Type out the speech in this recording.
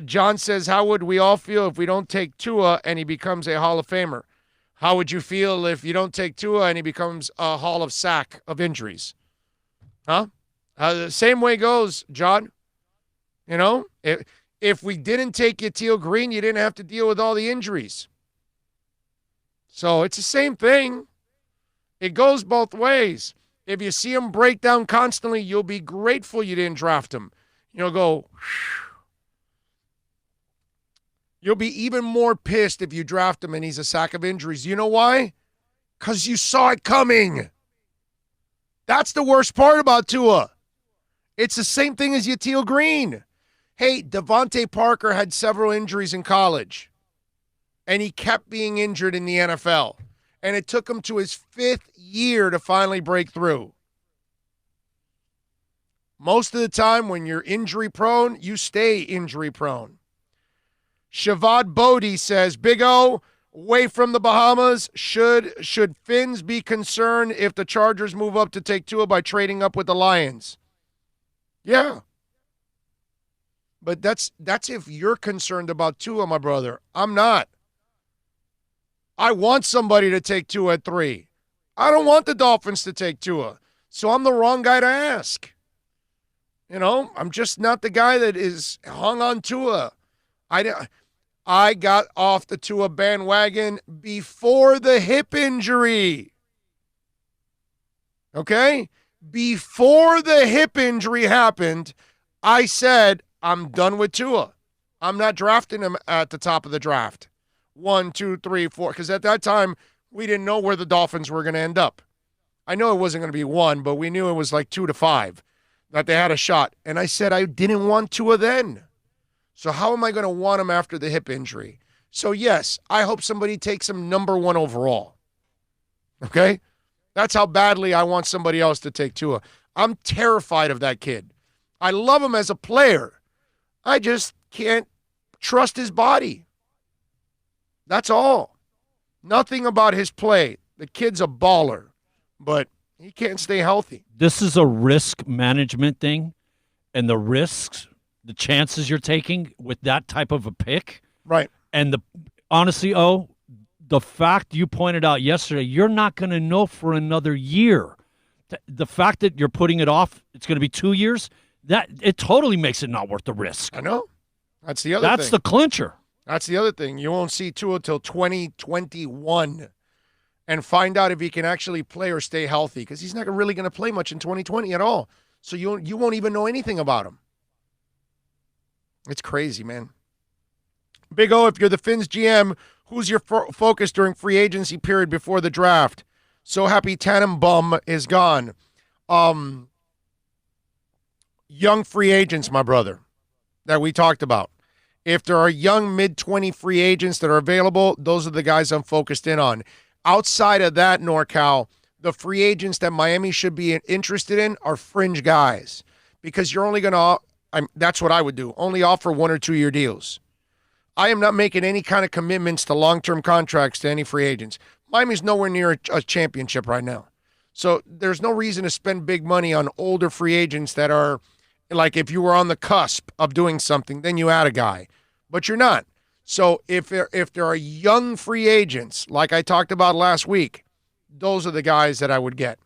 John says, how would we all feel if we don't take Tua and he becomes a Hall of Famer? How would you feel if you don't take Tua and he becomes a Hall of Sack of injuries? Huh? The same way goes, John. You know, if we didn't take Yatil Green, you didn't have to deal with all the injuries. So it's the same thing. It goes both ways. If you see him break down constantly, you'll be grateful you didn't draft him. You'll go, you'll be even more pissed if you draft him and he's a sack of injuries. You know why? Because you saw it coming. That's the worst part about Tua. It's the same thing as Yatil Green. Hey, Devontae Parker had several injuries in college, and he kept being injured in the NFL. And it took him to his 5th year to finally break through. Most of the time when you're injury prone, you stay injury prone. Shavad Bodie says, Big O, away from the Bahamas, should Finns be concerned if the Chargers move up to take Tua by trading up with the Lions? Yeah. But that's if you're concerned about Tua, my brother. I'm not. I want somebody to take Tua at 3. I don't want the Dolphins to take Tua. So I'm the wrong guy to ask. You know, I'm just not the guy that is hung on Tua. I got off the Tua bandwagon before the hip injury. Okay? Before the hip injury happened, I said, I'm done with Tua. I'm not drafting him at the top of the draft. 1, 2, 3, 4. Because at that time, we didn't know where the Dolphins were going to end up. I know it wasn't going to be 1, but we knew it was like 2 to 5, that they had a shot. And I said I didn't want Tua then. So how am I going to want him after the hip injury? So, yes, I hope somebody takes him number 1 overall. Okay? That's how badly I want somebody else to take Tua. I'm terrified of that kid. I love him as a player. I just can't trust his body. That's all. Nothing about his play. The kid's a baller, but he can't stay healthy. This is a risk management thing, and the risks, the chances you're taking with that type of a pick. Right. And honestly, the fact you pointed out yesterday, you're not going to know for another year. The fact that you're putting it off, it's going to be 2 years, that it totally makes it not worth the risk. I know. That's the other thing. That's the clincher. That's the other thing. You won't see Tua till 2021 and find out if he can actually play or stay healthy, because he's not really going to play much in 2020 at all. So you won't even know anything about him. It's crazy, man. Big O, if you're the Finns GM, who's your focus during free agency period before the draft? So happy Tannenbaum is gone. Young free agents, my brother, that we talked about. If there are young mid-20 free agents that are available, those are the guys I'm focused in on. Outside of that, NorCal, the free agents that Miami should be interested in are fringe guys, because you're only going to, that's what I would do, only offer 1 or 2 year deals. I am not making any kind of commitments to long-term contracts to any free agents. Miami's nowhere near a championship right now. So there's no reason to spend big money on older free agents that are, like, if you were on the cusp of doing something, then you add a guy. But you're not. So if there are young free agents, like I talked about last week, those are the guys that I would get.